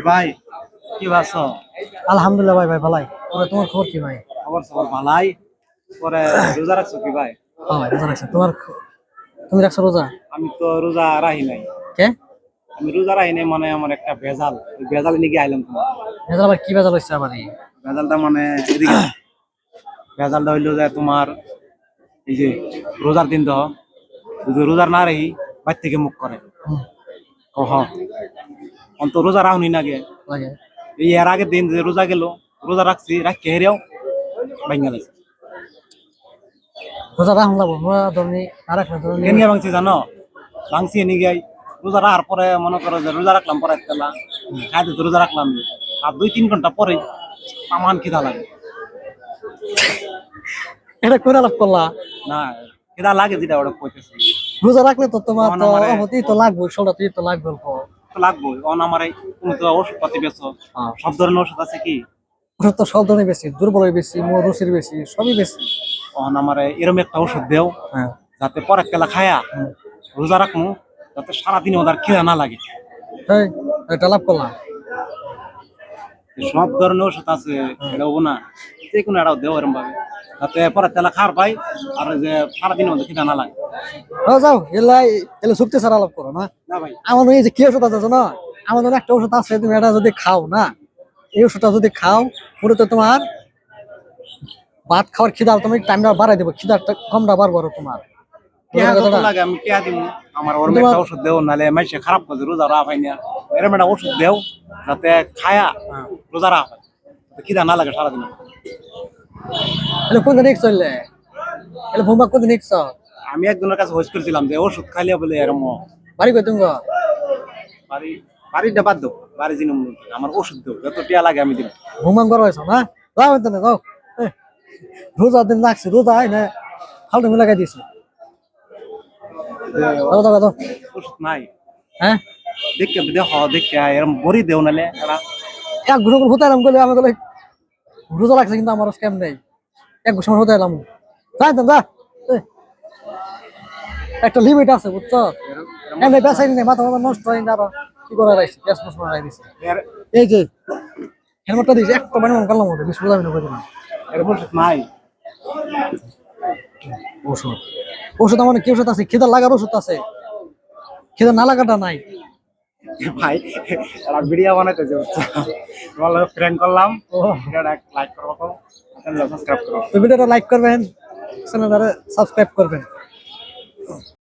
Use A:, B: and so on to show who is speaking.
A: ভাই কি ভাবছো?
B: আলহামদুলিল্লাহ ভাই, ভাই ভালাই। পরে তোমার খবর কি ভাই?
A: খবর সবর ভালাই। পরে রোজা রাখছো কি ভাই?
B: হ্যাঁ ভাই, রোজা রাখছি। তুমি রাখছো রোজা?
A: আমি তো রোজা রাখি নাই।
B: কে?
A: আমি রোজা রাখি নাই মানে আমার একটা ভেজাল, ওই ভেজাল নিয়ে গিয়ে আইলাম তোমার।
B: ভেজাল আবার কি ভেজাল হচ্ছে আবার?
A: ভেজালটা মানে এদিকে ভেজালটা হইলো যে তোমার এই যে রোজার দিন তো যদি রোজার না রাখি বাইর থেকে মুখ করে কহ অন্ত রোজা রাখুনি না গে।
B: লাগে
A: এই এর আগের দিন যে রোজা গেল, রোজা রাখছি রাখকে হেরেও ভাঙ্গা লাগছে।
B: রোজা রাখুন যাবো, রোজা ধরনি না রাখলে ধরনি।
A: কেন ভাঙছি জানো? ভাঙছি এনে গাই রোজা রাখার পরে মনে করো যে রোজা রাখলাম পরে তেলা খাইতে তো রোজা রাখলাম আর 2-3 ঘন্টা পরে আমার খিদা লাগে।
B: এটা করে আলাপ করলা
A: না খিদা লাগে যেটা ওটা কইতেছি।
B: রোজা রাখলে তো তোমার
A: তখন
B: তো
A: আমারে
B: অবশ্যই তো লাগবে, শরীরটা তো লাগবে অল্প।
A: লাগবো অন আমার তুমি তো ওষুধ পাতি বেছো, সব ধরনের ওষুধ আছে কি?
B: ওষুধ তো সব ধরনের বেশি, দুর্বলের বেশি, রুচির বেশি, সবই বেশি।
A: অন আমার এরম একটা ওষুধ দেও
B: হ্যাঁ
A: যাতে পরে কেলা খায়া রোজা রাখমু যাতে সারাদিন ওদের খিদা না লাগে।
B: এই এটা লাভ করলাম।
A: সব ধরনের ওষুধ আছে এটাও না, যে কোনো এটাও দেও এরম ভাবে যাতে পরে তেলা খাওয়ার পাই আর যে সারাদিন ওদের খিদা না লাগে।
B: যাও এলে শুক্তি ছাড়া লাভ করো না।
A: না ভাই
B: আমাদের এই যে কি ওষুধ আছে না, আমাদের একটা ওষুধ আছে, তুমি এটা যদি খাও না, এই ওষুধটা যদি খাও পুরো তো তোমার ভাত খাওয়ার খিদা তুমি টাইমটা বাড়াই দেবো, খিদাটা কমটা বাড়বো তোমার।
A: টিয়া কত লাগে আমি টিয়া দিব আমার ওরম একটা ওষুধ দেও নালে মাইসে খারাপ করে রোজা রাখা হয় না। এরম একটা ওষুধ দেও যাতে খায়া রোজা রাখা হয় খিদা না লাগে সারাদিন।
B: এলে কোন দিন চললে এলে ভূমা কোন দিন
A: আমি একজনের কাছে হোস করেছিলাম যে ওষুধ খাইলে বলে এরম
B: বাড়ি কই তুমি?
A: বাড়ি বাড়িটা বাদ দাও, বাড়ি জিনিস আমার ওষুধ দেও যত টিয়া লাগে আমি দিব।
B: ভূমান করো না, যাও না যাও। রোজা দিন লাগছে, রোজা হয় না ফালতু লাগাই দিয়েছে।
A: ওষুধ নাই
B: হ্যাঁ
A: দেখে দেখে এরম বড়ি দেও নালে এরা
B: এক ঘুরে হতে এলাম বলে আমি বলে রোজা লাগছে কিন্তু আমার স্ক্যাম নেই, এক সময় হতে এলাম যাই যা। একটা লিমিট আছে বুঝছো, এমনি বেসাই নেই, মাথা মাথা নষ্ট হয় না, কি করে রাখছি গ্যাস নষ্ট করে রাখছি। এই যে হেলমেটটা দিয়েছি একটা মানে মনে করলাম ওটা বিশ বোঝাবি না করে দিলাম।
A: এরম ওষুধ নাই।
B: ওষুধ ওষুধ আমার কি ওষুধ আছে? খিদা লাগার ওষুধ আছে, খিদা না লাগাটা নাই
A: ভাই এরা ভিডিও বানাইতেছে তোমার লগে প্র্যাঙ্ক করলাম। ভিডিওটা লাইক করবো, চ্যানেলটা সাবস্ক্রাইব করো।
B: তো ভিডিওটা লাইক করবেন, চ্যানেলটা সাবস্ক্রাইব করবেন।